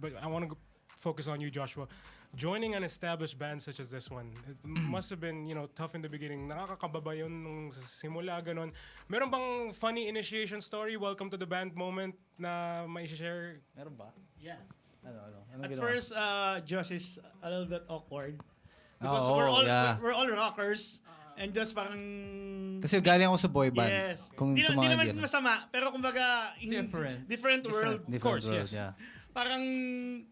but I want to focus on you, Joshua. Joining an established band such as this one, it must have been, tough in the beginning. Nakakakababa yun nung sa simula, ganon. Meron bang funny initiation story, welcome to the band moment na may share? Meron ba? Yeah. Ano At ginawa? first, Josh is a little bit awkward. Because Oo, we're all rockers. And just parang... Kasi galing ako sa boy band. Yes. Kung Di sa mga naman hindi, masama. Pero kumbaga, different world. different course, world, yes. yeah. Parang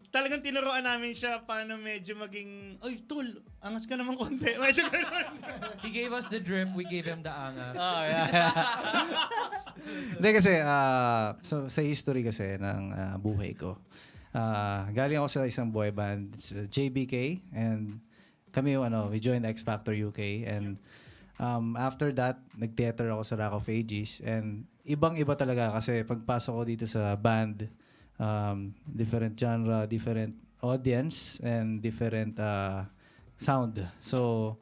talagang tinuruan namin siya paano medyo maging, oy, tol, angas ka naman konti. Medyo gano'n. He gave us the drip, we gave him the angas. Oh, yeah. Hindi kasi, sa history kasi ng buhay ko, galing ako sa isang boy band, it's JBK, and kami we joined X Factor UK, and after that, nag-theater ako sa Rock of Ages, and ibang-iba talaga kasi pagpasok ko dito sa band, different genre, different audience, and different sound. So,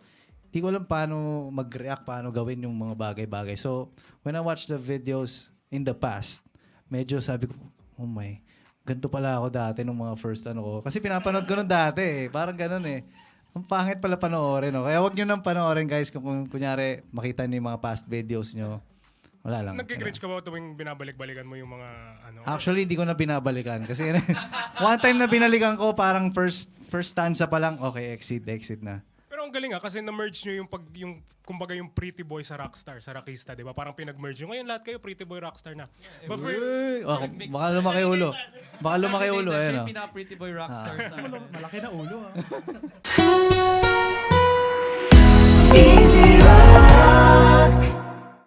di ko alam paano mag-react, paano gawin yung mga bagay-bagay. So, when I watched the videos in the past, medyo sabi ko, oh my, ganito pala ako dati nung mga first ko. Kasi pinapanood ko nung dati parang ganun eh. Ang pangit pala panoorin, no? Kaya wag nyo nang panoorin, guys, kung kunyari makita niyo yung mga past videos nyo. Wala lang. Nagkikringe ka ba tuwing binabalik-balikan mo yung mga Actually, hindi ko na binabalikan. Kasi one time na binalikan ko, parang first stanza pa lang, okay, exit na. Pero ang galing kasi na-merge nyo yung kumbaga yung pretty boy sa rockstar, sa rockista, di ba? Parang pinag-merge nyo. Ngayon lahat kayo pretty boy rockstar na. But for, Baka lumaki ulo. Baka lumaki ulo. Siya Ayun, yung pinaka-pretty boy rockstar. Malaki na ulo, Easy Rock.